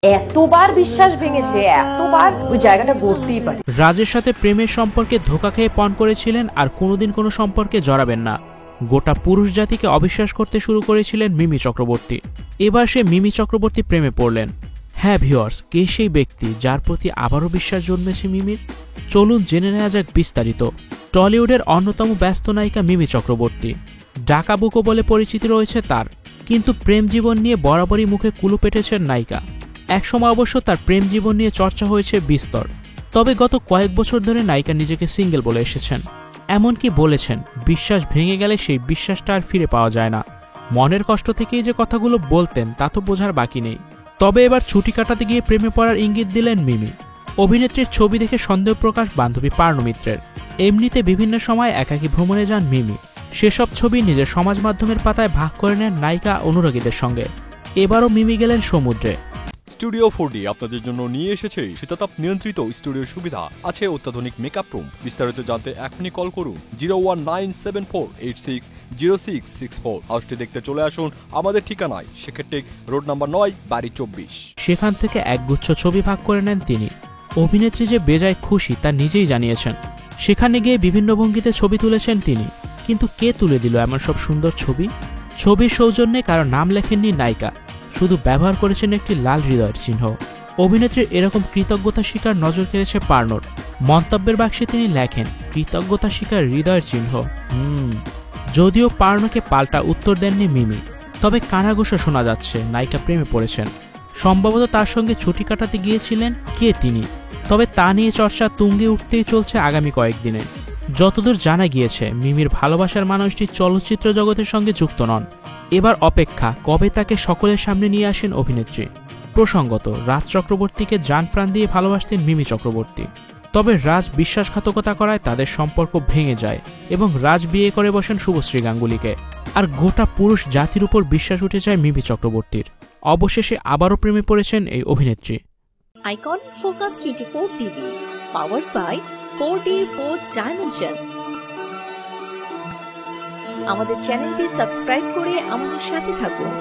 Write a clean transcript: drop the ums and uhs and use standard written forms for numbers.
এতবার বিশ্বাস ভেঙেছে, এতবার ওই জায়গাটা গড়তেই পারে। রাজের সাথে প্রেমের সম্পর্কে ধোঁকা খেয়ে পণ করেছিলেন আর কোনোদিন কোনো সম্পর্কে জড়াবেন না। গোটা পুরুষ জাতিকে অবিশ্বাস করতে শুরু করেছিলেন মিমি চক্রবর্তী। এবার সে মিমি চক্রবর্তী প্রেমে পড়লেন। হ্যাঁ ভিউয়ার্স, কে সেই ব্যক্তি যার প্রতি আবারও বিশ্বাস জন্মেছে মিমির? চলুন জেনে নেওয়া যাক বিস্তারিত। টলিউডের অন্যতম ব্যস্ত নায়িকা মিমি চক্রবর্তী। ডাকাবুকো বলে পরিচিতি রয়েছে তার, কিন্তু প্রেম জীবন নিয়ে বরাবরই মুখে কুলু পেটেছেন নায়িকা। একসময় অবশ্য তার প্রেম জীবন নিয়ে চর্চা হয়েছে বিস্তর। তবে গত কয়েক বছর ধরে নায়িকা নিজেকে সিঙ্গেল বলে এসেছেন। এমনকি বলেছেন বিশ্বাস ভেঙে গেলে সেই বিশ্বাসটা আর ফিরে পাওয়া যায় না। মনের কষ্ট থেকেই যে কথাগুলো বলতেন তা তো বোঝার বাকি নেই। তবে এবার ছুটি কাটাতে গিয়ে প্রেমে পড়ার ইঙ্গিত দিলেন মিমি। অভিনেত্রীর ছবি দেখে সন্দেহ প্রকাশ বান্ধবী পার্নো মিত্রের। এমনিতে বিভিন্ন সময় একাকী ভ্রমণে যান মিমি। সেসব ছবি নিজের সমাজ মাধ্যমের পাতায় ভাগ করে নেন নায়িকা অনুরাগীদের সঙ্গে। এবারও মিমি গেলেন সমুদ্রে। স্টুডিও 4D আপনাদের জন্য নিয়ে এসেছে শীতাতাপ নিয়ন্ত্রিত স্টুডিও সুবিধা, আছে অত্যাধুনিক মেকআপ রুম। বিস্তারিত জানতে এখনই কল করুন 01974860664। হাউসটি দেখতে চলে আসুন আমাদের ঠিকানায় শেখেরটেক রোড নাম্বার 9 বাড়ি 24। সেখান থেকে একগুচ্ছ ছবি ভাগ করে নেন তিনি। অভিনেত্রী যে বেজায় খুশি তা নিজেই জানিয়েছেন। সেখানে গিয়ে বিভিন্ন ভঙ্গিতে ছবি তুলেছেন তিনি। কিন্তু কে তুলে দিল এমন সব সুন্দর ছবি? ছবির সৌজন্যে কারো নাম লেখেননি নায়িকা, শুধু ব্যবহার করেছেন একটি লাল হৃদয়ের চিহ্ন। অভিনেত্রীর এরকম কৃতজ্ঞতা স্বীকার নজর কেড়েছে পার্নোর। মন্তব্যের বাক্সে তিনি লেখেন কৃতজ্ঞতা স্বীকার হৃদয়ের চিহ্ন। যদিও পার্নোকে পাল্টা উত্তর দেননি মিমি, তবে কানাঘুষা শোনা যাচ্ছে নায়িকা প্রেমে পড়েছেন। সম্ভবত তার সঙ্গে ছুটি কাটাতে গিয়েছিলেন কে তিনি। তবে তা নিয়ে চর্চা তুঙ্গে উঠতেই চলছে আগামী কয়েকদিনে। যতদূর জানা গিয়েছে মিমির ভালোবাসার মানুষটি চলচ্চিত্র জগতের সঙ্গে যুক্ত নন। এবার অপেক্ষা কবে তাকে সকলের সামনে নিয়ে আসেন অভিনেত্রী। প্রসঙ্গত, রাজ চক্রবর্তীকে জান প্রাণ দিয়ে ভালোবাসতেন মিমি চক্রবর্তী। তবে রাজ বিশ্বাসঘাতকতা করায় তাদের সম্পর্ক ভেঙে যায় এবং রাজ বিয়ে করে বসেন শুভশ্রী গাঙ্গুলিকে। আর গোটা পুরুষ জাতির উপর বিশ্বাস উঠে যায় মিমি চক্রবর্তীর। অবশেষে আবারও প্রেমে পড়েছেন এই অভিনেত্রী। Icon focus 24 TV, powered by 4D Fourth Dimension। আমাদের চ্যানেলটি সাবস্ক্রাইব করে আমাদের সাথে থাকুন।